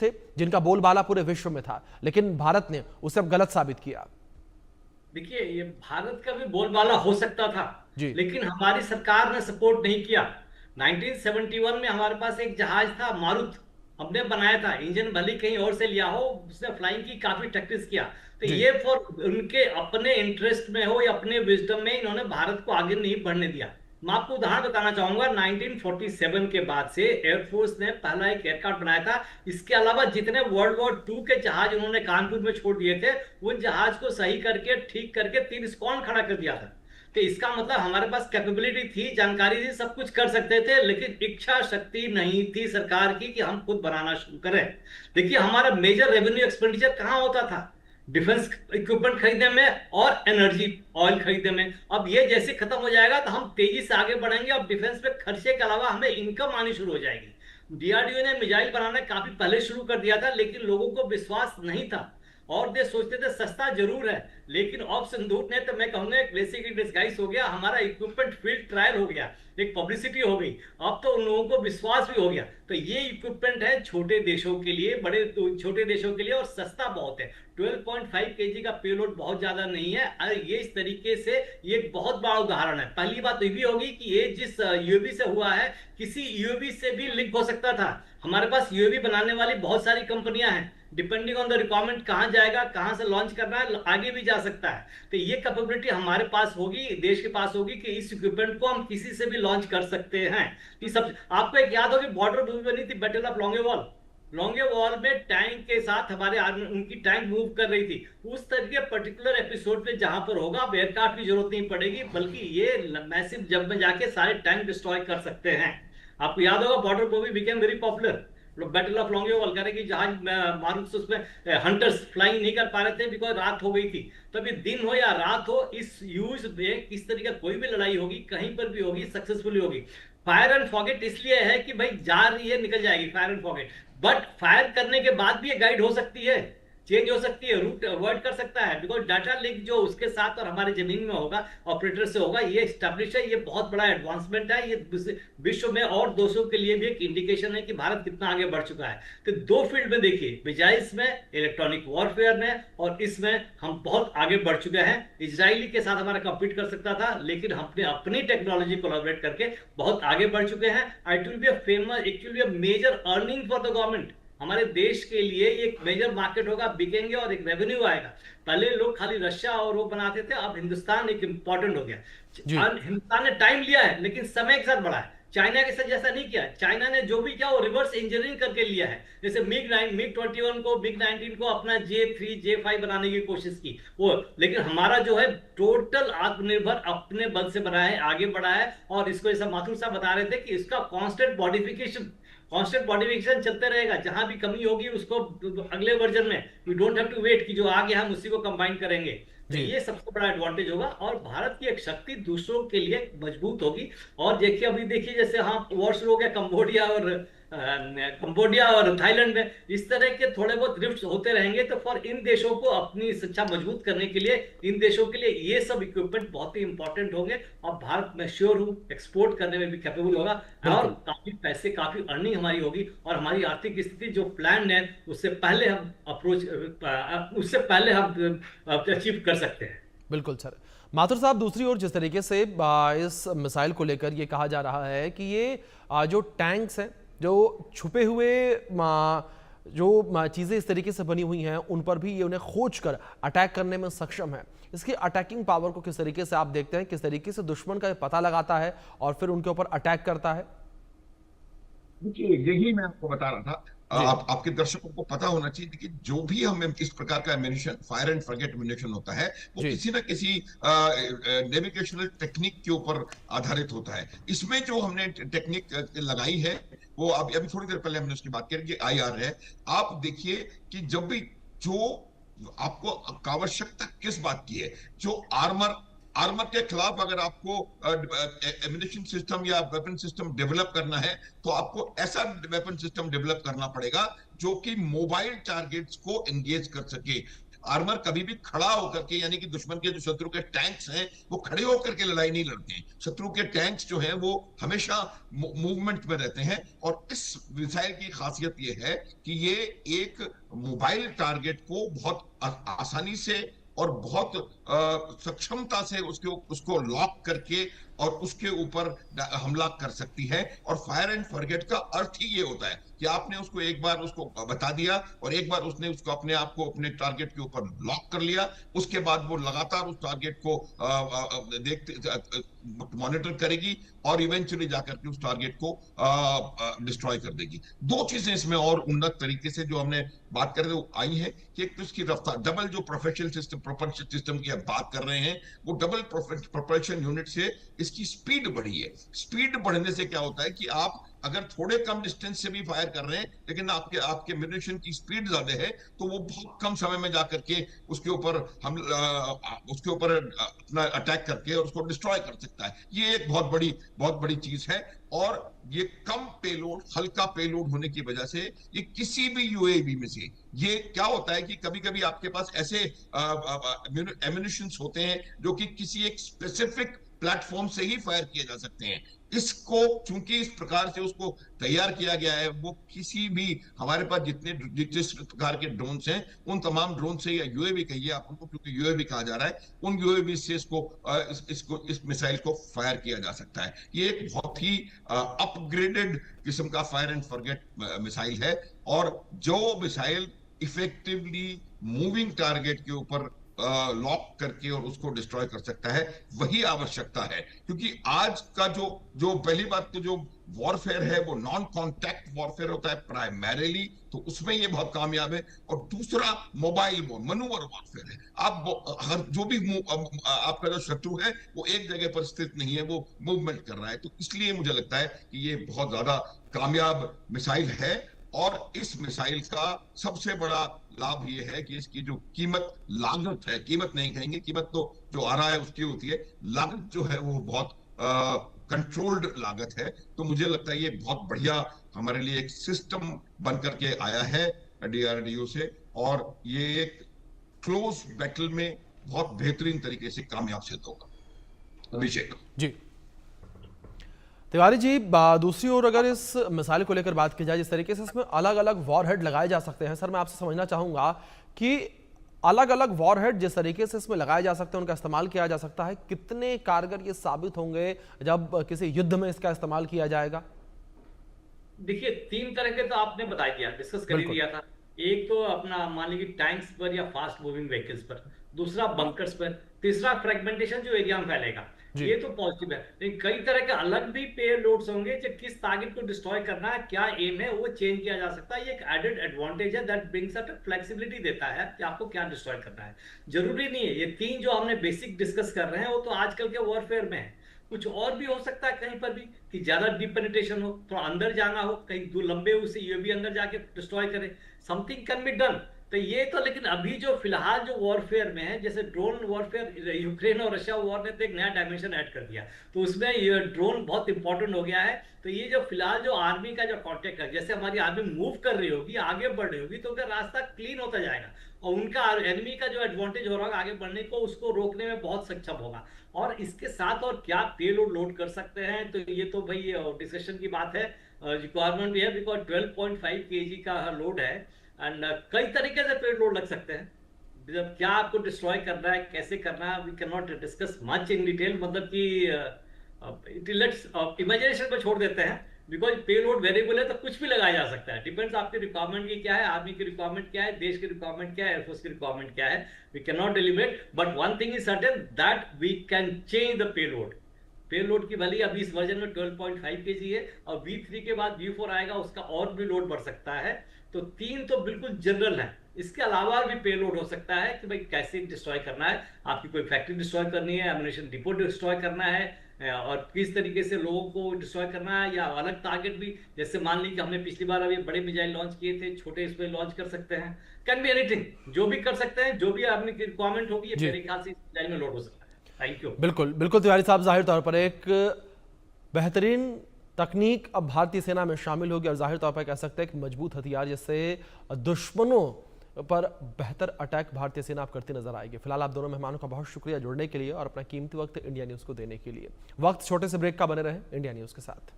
थे जिनका बोलबाला पूरे विश्व में था, लेकिन भारत ने उसे अब गलत साबित किया। देखिए, ये भारत का भी बोलबाला हो सकता था, जी लेकिन हमारी सरकार ने सपोर्ट नहीं किया। 1971 में हमारे पास एक जहाज था मारुत, हमने बनाया था। इंजन भले कहीं और से लिया हो, उसने फ्लाइंग की काफी प्रैक्टिस किया। तो जी ये फॉर उनके अपने इंटरेस्ट में हो या अपने विजडम में, इन्होंने भारत को आगे नहीं बढ़ने दिया। मैं आपको उदाहरण बताना चाहूंगा। 1947 के बाद से एयरफोर्स ने पहला एक एयरक्राफ्ट बनाया था। इसके अलावा जितने वर्ल्ड वॉर 2 के जहाज उन्होंने कानपुर में छोड़ दिए थे, उन जहाज को सही करके ठीक करके 3 स्क्वाड खड़ा कर दिया था। तो इसका मतलब हमारे पास कैपेबिलिटी थी, जानकारी थी, सब कुछ कर सकते थे, लेकिन इच्छा शक्ति नहीं थी सरकार की कि हम खुद बनाना शुरू करें। देखिए, हमारा मेजर रेवेन्यू एक्सपेंडिचर कहाँ होता था? डिफेंस इक्विपमेंट खरीदने में और एनर्जी ऑयल खरीदने में। अब ये जैसे खत्म हो जाएगा तो हम तेजी से आगे बढ़ेंगे। अब डिफेंस पे खर्चे के अलावा हमें इनकम आनी शुरू हो जाएगी। डीआरडीओ ने मिसाइल बनाना काफी पहले शुरू कर दिया था, लेकिन लोगों को विश्वास नहीं था और देश सोचते थे सस्ता जरूर है। लेकिन ऑप्शन दूत ने, तो मैं कहूंगा, एक ब्लेसिंग इन डिस्गाइज हो गया। हमारा इक्विपमेंट फील्ड ट्रायल हो गया, एक पब्लिसिटी हो गई, अब तो उन लोगों को विश्वास भी हो गया। तो ये इक्विपमेंट है छोटे देशों के लिए, बड़े छोटे देशों के लिए, और सस्ता बहुत है। 12.5 केजी का पेलोड बहुत ज्यादा नहीं है। और ये इस तरीके से ये एक बहुत बड़ा उदाहरण है। पहली बात तो ये भी होगी कि ये जिस यूएवी से हुआ है, किसी यूएवी से भी लिंक हो सकता था। हमारे पास यूएवी बनाने वाली बहुत सारी कंपनियां हैं। डिपेंडिंग ऑन द रिक्वायरमेंट, कहां जाएगा, कहां से लॉन्च करना है, आगे भी जा सकता है। तो ये कैपेबिलिटी हमारे पास होगी, देश के पास होगी, कि इस इक्विपमेंट को हम किसी से भी लॉन्च कर सकते हैं। ये सब आपको एक याद होगी, बॉर्डर मूवी बनी थी, बैटल ऑफ लॉन्गेवॉल। लॉन्गेवॉल में टैंक के साथ हमारे आर्मी, उनकी टैंक मूव कर रही थी। उस तरह के पर्टिकुलर एपिसोड पे जहां पर होगा, अब एयरक्राफ्ट की जरूरत नहीं पड़ेगी, बल्कि ये मैसिव जब में जाके सारे टैंक डिस्ट्रॉय कर सकते हैं। आपको याद होगा, border movie became very popular. Battle of Longewala करे कि जहाज मारुत उसमें हंटर्स फ्लाइंग नहीं कर पा रहे थे, बिकॉज रात हो गई थी। तो अभी दिन हो या रात हो, इस यूज में किस तरीके कोई भी लड़ाई होगी, कहीं पर भी होगी, सक्सेसफुली होगी। फायर एंड फॉरगेट इसलिए है कि भाई जा रही है, निकल जाएगी, fire and forget. But fire करने के बाद भी ये गाइड हो सकती है, चेंज हो सकती है, रूट अवॉइड कर सकता है, बिकॉज डाटा लिंक जो उसके साथ और हमारे जमीन में होगा, ऑपरेटर से होगा, ये स्टैब्लिश है। ये बहुत बड़ा एडवांसमेंट है। ये विश्व में और देशों के लिए भी एक इंडिकेशन है कि भारत कितना आगे बढ़ चुका है। तो दो फील्ड में देखिए, मिसाइल्स में, इलेक्ट्रॉनिक वॉरफेयर में, और इसमें हम बहुत आगे बढ़ चुके हैं। इजरायली के साथ हमारा कम्पीट कर सकता था, लेकिन हमने अपनी टेक्नोलॉजी कोलैबोरेट करके बहुत आगे बढ़ चुके हैं। It will be a famous, it will be a major earning for the government. हमारे देश के लिए एक मेजर मार्केट होगा, बिकेंगे और एक रेवेन्यू आएगा। पहले लोग खाली रशिया और वो बनाते थे, अब हिंदुस्तान एक इंपॉर्टेंट हो गया। जी हिंदुस्तान ने टाइम लिया है, लेकिन समय के साथ बढ़ा है। चाइना के साथ जैसा नहीं किया। चाइना ने जो भी किया वो रिवर्स इंजीनियरिंग करके लिया है। जैसे मिग 21 को, मिग 19 को अपना J3 J5 बनाने की कोशिश की वो, लेकिन हमारा जो है टोटल आत्मनिर्भर अपने बल से बना है, आगे बढ़ा है। और इसको जैसा माथुर साहब बता रहे थे कि इसका कांस्टेंट मॉडिफिकेशन चलते रहेगा। जहां भी कमी होगी उसको अगले वर्जन में, we don't have to wait कि जो आ गया हम उसी को कंबाइन करेंगे। तो जी ये सबसे बड़ा एडवांटेज होगा, और भारत की एक शक्ति दूसरों के लिए मजबूत होगी। और देखिए, अभी देखिए, जैसे हाँ वॉर शुरू हो गया कंबोडिया और थाईलैंड में, इस तरह के थोड़े बहुत रिफ्ट होते रहेंगे। तो फॉर इन देशों को अपनी शिक्षा मजबूत करने के लिए, इन देशों के लिए ये सब इक्विपमेंट बहुत ही इंपॉर्टेंट होंगे। और भारत, मैं श्योर हूँ, एक्सपोर्ट करने में भी कैपेबल होगा, और बिल्कुल काफी पैसे, काफी अर्निंग हमारी होगी। और हमारी आर्थिक स्थिति जो प्लान है, उससे पहले हम अचीव कर सकते हैं। बिल्कुल सर। माथुर साहब, दूसरी ओर जिस तरीके से इस मिसाइल को लेकर ये कहा जा रहा है कि ये जो टैंक्स हैं, जो छुपे हुए जो चीज़ें इस तरीके से बनी हुई हैं, उन पर भी ये उन्हें खोज कर अटैक करने में सक्षम है। इसकी अटैकिंग पावर को किस तरीके से आप देखते हैं, किस तरीके से दुश्मन का ये पता लगाता है और फिर उनके ऊपर अटैक करता है? देखिए, यही मैं आपको बता रहा था। जी आपके दर्शकों को पता होना चाहिए कि जो भी हम इस प्रकार का ammunition, fire and forget ammunition होता है, वो जी किसी ना किसी नेविगेशनल टेक्निक के ऊपर आधारित होता है। इसमें जो हमने टेक्निक लगाई है, वो अभी अभी थोड़ी देर पहले हमने उसकी बात की, IR है। आप देखिए कि जब भी जो आपको आवश्यकता किस बात की है, जो आर्मर आर्मर के खिलाफ अगर आपको एम्यूनिशन सिस्टम या वेपन सिस्टम डेवलप करना है, तो आपको ऐसा वेपन सिस्टम डेवलप करना पड़ेगा जो कि मोबाइल टारगेट्स को एंगेज कर सके। आर्मर कभी भी खड़ा होकर के, यानी कि दुश्मन के जो शत्रु के टैंक्स हैं वो खड़े होकर के लड़ाई नहीं लड़ते हैं। शत्रु के टैंक्स जो हैं वो हमेशा मूवमेंट में रहते हैं। और इस मिसाइल की खासियत ये है कि ये एक मोबाइल टारगेट को बहुत आसानी से और बहुत सक्षमता से उसको लॉक करके और उसके ऊपर हमला कर सकती है। और फायर एंड फॉरगेट का अर्थ ही ये होता है कि आपने उसको एक बार उसको बता दिया और एक बार उसने उसको अपने आप को अपने टारगेट के ऊपर लॉक कर लिया, उसके बाद वो लगातार उस टारगेट को देखते मॉनिटर करेगी और इवेंचुअली जाकर के उस टारगेट को डिस्ट्रॉय कर देगी। दो चीजें इसमें और उन्नत तरीके से जो हमने बात कर रहे हो आई है कि एक तो इसकी रफ्तार, डबल जो प्रोपल्शन सिस्टम की आप बात कर रहे हैं, वो डबल प्रोपल्शन यूनिट से इसकी स्पीड बढ़ी है। स्पीड बढ़ने से क्या होता है कि आप अगर थोड़े कम डिस्टेंस से भी फायर कर रहे हैं लेकिन आपके म्यूनिशन की स्पीड ज्यादा है तो वो बहुत कम समय में जाकर के उसके ऊपर अपना अटैक करके और उसको डिस्ट्रॉय कर सकता है। ये एक बहुत बड़ी चीज है। और ये कम पेलोड, हल्का पेलोड होने की वजह से ये किसी भी यूएवी में से, ये क्या होता है कि कभी कभी आपके पास ऐसे एम्यूनिशंस होते हैं जो कि किसी एक स्पेसिफिक प्लेटफॉर्म से ही फायर किए जा सकते हैं। इसको चूंकि इस प्रकार से उसको तैयार किया गया है, वो किसी भी हमारे पास जिस प्रकार के ड्रोन्स हैं उन तमाम ड्रोन से, या यूएवी कहिए आप उनको, क्योंकि यूएवी कहा जा रहा है, उन यूएवी से इस मिसाइल को फायर किया जा सकता है। ये एक बहुत ही अपग्रेडेड किस्म का फायर एंड फॉरगेट मिसाइल है। और जो मिसाइल इफेक्टिवली मूविंग टारगेट के ऊपर लॉक करके और उसको डिस्ट्रॉय कर सकता है, वही आवश्यकता है। क्योंकि आज का जो पहली बात तो जो वॉरफेयर है वो नॉन कॉन्टैक्ट वॉरफेयर होता है प्राइमरीली, तो उसमें ये बहुत कामयाब है। और दूसरा मोबाइल मनूवर वॉरफेयर है। आप हर जो भी आपका जो शत्रु है वो एक जगह पर स्थित नहीं है, वो मूवमेंट कर रहा है। तो इसलिए मुझे लगता है कि ये बहुत ज्यादा कामयाब मिसाइल है। और इस मिसाइल का सबसे बड़ा लाभ ये है कि इसकी जो लागत है, कीमत नहीं कहेंगे, कीमत तो जो आ रहा है उसकी होती है, लागत जो है वो बहुत कंट्रोल्ड लागत है। तो मुझे लगता है ये बहुत बढ़िया हमारे लिए एक सिस्टम बन करके आया है डीआरडीओ से, और ये एक क्लोज बैटल में बहुत बेहतरीन तरीके से कामयाब सिद्ध होगा। अभिषेक जी। तिवारी जी, दूसरी ओर अगर इस मिसाइल को लेकर बात की जाए, जिस तरीके से इसमें अलग अलग वॉरहेड लगाए जा सकते हैं, सर मैं आपसे समझना चाहूंगा कि अलग अलग वॉरहेड जिस तरीके से इसमें लगाए जा सकते हैं, उनका इस्तेमाल किया जा सकता है, कितने कारगर ये साबित होंगे जब किसी युद्ध में इसका इस्तेमाल किया जाएगा? देखिए, 3 तरह के तो आपने बता दिया, डिस्कस कर ही दिया था। एक तो अपना मान लीजिए टैंक्स पर या फास्ट मूविंग व्हीकल्स पर, दूसरा बंकर्स पर, तीसरा फ्रेगमेंटेशन जो एरिया में फैलेगा। ये तो पॉजिटिव है। लेकिन कई तरह के अलग भी पेलोड्स होंगे जो किस टारगेट को डिस्ट्रॉय करना है, क्या एम है, वो चेंज किया जा सकता है। ये एक एडेड एडवांटेज है, दैट ब्रिंग्स अप फ्लेक्सिबिलिटी देता है कि आपको क्या डिस्ट्रॉय करना है। जरूरी नहीं है ये 3 जो हमने बेसिक डिस्कस कर रहे हैं वो तो आजकल के वॉरफेयर में है। कुछ और भी हो सकता है कहीं पर भी कि ज्यादा डीप पेनिट्रेशन हो, थोड़ा अंदर जाना हो, कहीं दूर लंबे उसे ये भी अंदर जाके डिस्ट्रॉय करे, समथिंग कैन बी डन। तो ये तो, लेकिन अभी जो फिलहाल जो वॉरफेयर में है, जैसे ड्रोन वॉरफेयर, यूक्रेन और रशिया वॉर ने तो एक नया डायमेंशन ऐड कर दिया, तो उसमें ये ड्रोन बहुत इंपॉर्टेंट हो गया है। तो ये जो फिलहाल जो आर्मी का जो कॉन्टेक्ट है, जैसे हमारी आर्मी मूव कर रही होगी, आगे बढ़ रही होगी, तो उनका रास्ता क्लीन होता जाएगा और उनका एनिमी का जो एडवांटेज हो रहा है आगे बढ़ने को, उसको रोकने में बहुत सक्षम होगा। और इसके साथ और क्या पेलोड लोड कर सकते हैं, तो ये तो भाई डिस्कशन की बात है। रिक्वायरमेंट भी है, बिकॉज 12.5 kg का लोड है एंड कई तरीके से पेलोड लग सकते हैं। जब क्या आपको डिस्ट्रॉय करना है, कैसे करना है, we can not discuss much in detail, मतलब कि लेट्स इमेजिनेशन को छोड़ देते हैं, बिकॉज पेलोड वेरिएबल है तो कुछ भी लगाया जा सकता है। डिपेंड्स आपकी रिक्वायरमेंट की क्या है, आर्मी की रिक्वायरमेंट क्या है, देश की रिक्वायरमेंट क्या है, एयरफोर्स की रिक्वायरमेंट क्या है। We can not eliminate, but one thing is certain that we can change the payload. Payload की भली अभी इस वर्जन में 12.5 kg है और V3 के बाद V4 आएगा, उसका और भी लोड बढ़ सकता है। तो 3 तो बिल्कुल जनरल है, इसके अलावा भी पेलोड हो सकता है कि भाई कैसे डिस्ट्रॉय करना है, आपकी कोई फैक्ट्री डिस्ट्रॉय करनी है, एम्युनिशन डिपो डिस्ट्रॉय करना है, और किस तरीके से लोगों को डिस्ट्रॉय करना है, या अलग टारगेट भी, जैसे मान लीजिए हमने पिछली बार अभी बड़े मिसाइल लॉन्च किए थे, छोटे इस पे लॉन्च कर सकते हैं, कैन बी एनीथिंग, जो भी कर सकते हैं, जो भी आर्मी की रिक्वायरमेंट होगी, ये मेरे ख्याल से मिसाइल में लोड हो सकता है। Thank you. बिल्कुल बिल्कुल तिवारी साहब, जाहिर तौर पर एक बेहतरीन तकनीक अब भारतीय सेना में शामिल होगी और जाहिर तौर पर कह सकते हैं कि मजबूत हथियार जिससे दुश्मनों पर बेहतर अटैक भारतीय सेना अब करती नजर आएगी। फिलहाल आप दोनों मेहमानों का बहुत शुक्रिया जुड़ने के लिए और अपना कीमती वक्त इंडिया न्यूज़ को देने के लिए। वक्त छोटे से ब्रेक का, बने रहे इंडिया न्यूज़ के साथ।